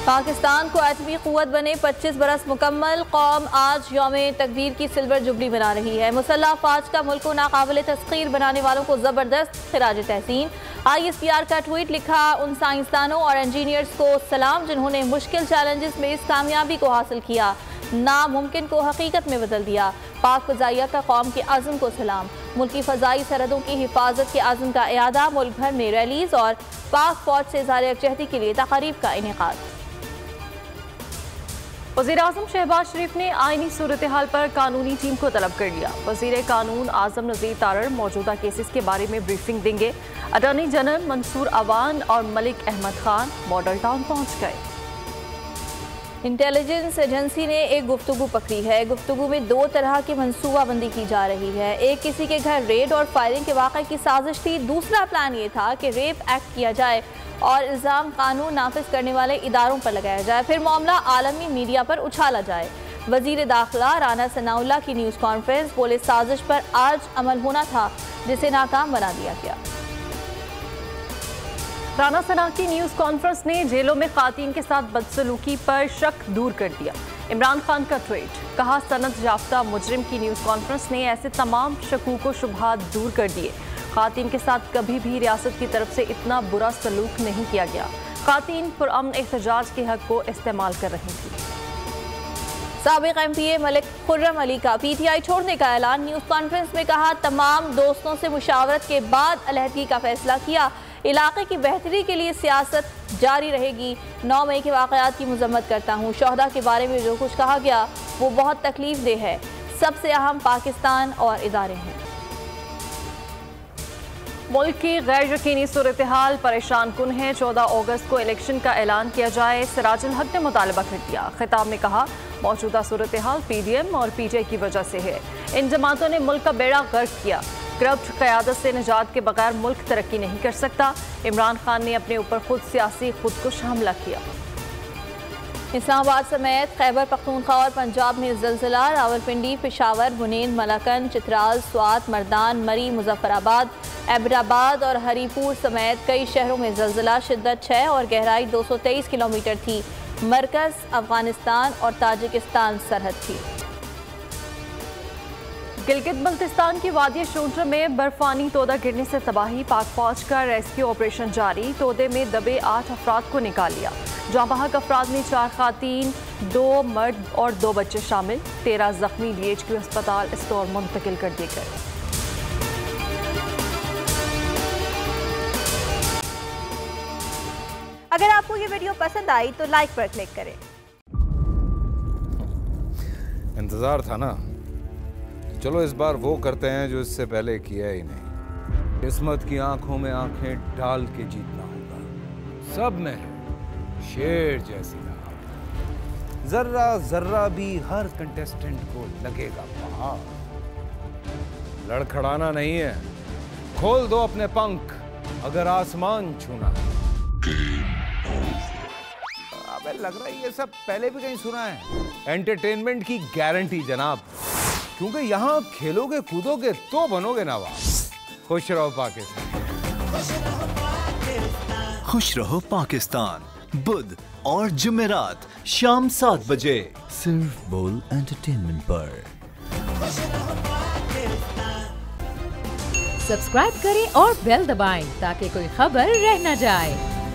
पाकिस्तान को एटमी क़ुव्वत बने 25 बरस मुकम्मल। कौम आज यौम तकबीर की सिल्वर जुबली मना रही है। मुसल्लह अफ़वाज का मुल्क को नाकाबिल तस्ख़ीर बनाने वालों को ज़बरदस्त खिराज तहसीन। ISPR का ट्वीट लिखा, उन साइंसदानों और इंजीनियर्स को सलाम जिन्होंने मुश्किल चैलेंजेस में इस कामयाबी को हासिल किया, नामुमकिन को हकीकत में बदल दिया। पाक फ़ज़ाइया का कौम के अज़्म को सलाम। मुल्की फ़ज़ाई सरहदों की हिफाजत के अज़्म का इयादा। मुल्क भर में रैलीज़ और पाक फ़ौज से इज़हार यकजहती के लिए तक़रीब का इनेकाद। वज़ीर-ए-आज़म शहबाज शरीफ ने आईनी सूरत हाल पर कानूनी टीम को तलब कर लिया। वज़ीर कानून आज़म नज़ीर तारड़ मौजूदा केसेस के बारे में ब्रीफिंग देंगे। अटॉर्नी जनरल मंसूर अवान और मलिक अहमद खान मॉडल टाउन पहुँच गए। इंटेलिजेंस एजेंसी ने एक गुफ्तगू पकड़ी है। गुफ्तगू में 2 तरह की मनसूबाबंदी की जा रही है। एक किसी के घर रेड और फायरिंग के वाक़े की साजिश थी। दूसरा प्लान ये था कि रेप एक्ट किया जाए और इल्ज़ाम कानून नाफिज करने वाले इदारों पर लगाया जाए, फिर मामला आलमी मीडिया पर उछाला जाए। वज़ीर दाखिला राना सनाउल्लाह की न्यूज़ कॉन्फ्रेंस बोले, साजिश पर आज अमल होना था जिसे नाकाम बना दिया गया। राना सना की न्यूज़ कॉन्फ्रेंस ने जेलों में ख़ातीन के साथ बदसलूकी पर शक दूर कर दिया। इमरान खान का ट्वीट, कहा सनद याफ्ता मुजरिम की न्यूज़ कॉन्फ्रेंस ने ऐसे तमाम शकूक व शुबहात दूर कर दिए। ख़ातीन के साथ कभी भी रियासत की तरफ से इतना बुरा सलूक नहीं किया गया। ख़ातीन पुरअमन एहतजाज के हक को इस्तेमाल कर रही थी। साबिक़ MPA मलिक खुर्रम अली का PTI छोड़ने का ऐलान। न्यूज़ कॉन्फ्रेंस में कहा, तमाम दोस्तों से मुशावरत के बाद अलहदगी का फैसला किया। इलाके की बेहतरी के लिए सियासत जारी रहेगी। 9 मई के वाक़यात की मज़म्मत करता हूँ। शहदा के बारे में जो कुछ कहा गया वो बहुत तकलीफ देह है। सबसे अहम पाकिस्तान और इदारे हैं। मुल्क की गैर यकीनी सूरत हाल परेशान कुन है। 14 अगस्त को इलेक्शन का ऐलान किया जाए। सिराजुल हक ने मुतालबा कर दिया। खिताब में कहा, मौजूदा सूरत हाल PDM और PTI की वजह से है। इन जमातों ने मुल्क का बेड़ा गर्क किया। करप्ट क़यादत से निजात के बगैर मुल्क तरक्की नहीं कर सकता। इमरान खान ने अपने ऊपर खुद सियासी खुदकुश हमला किया। इस्लामाबाद समेत खैबर पख्तूनख्वा और पंजाब में ज़लज़ला। रावलपिंडी, पेशावर, बुनेन, मलकन, चित्राल, स्वात, मर्दान, मरी, मुजफ्फराबाद, एबराबाद और हरीपुर समेत कई शहरों में ज़लज़ला। शिद्दत 6 और गहराई 223 किलोमीटर थी। मरकज़ अफगानिस्तान और ताजिकिस्तान सरहद थी। गिलगित बल्तिस्तान की वादी शूंटर में बर्फानी तोदा गिरने से तबाही। पाक फौज का रेस्क्यू ऑपरेशन जारी। तोदे में दबे 8 अफराद को निकाल लिया। जहाँ बहक अफराद में 4 खातीन, 2 मर्द और 2 बच्चे शामिल। 13 जख्मी DHQ अस्पताल स्टोर मुंतकिल कर दिए गए। अगर आपको ये वीडियो पसंद आई तो लाइक पर क्लिक करें। इंतजार था ना, चलो इस बार वो करते हैं जो इससे पहले किया ही नहीं। किस्मत की आंखों में आंखें डाल के जीतना होगा। सब में शेर जैसी राह, जर्रा जर्रा भी हर कंटेस्टेंट को लगेगा पहाड़। लड़खड़ाना नहीं है, खोल दो अपने पंख अगर आसमान छूना है। अबे लग रहा है ये सब पहले भी कहीं सुना है। एंटरटेनमेंट की गारंटी जनाब, क्योंकि यहाँ खेलोगे कूदोगे तो बनोगे नवाब। खुश रहो पाकिस्तान। खुश रहो पाकिस्तान, बुध और जुमेरात शाम 7 बजे सिर्फ बोल एंटरटेनमेंट पर। सब्सक्राइब करें और बेल दबाएं ताकि कोई खबर रह न जाए।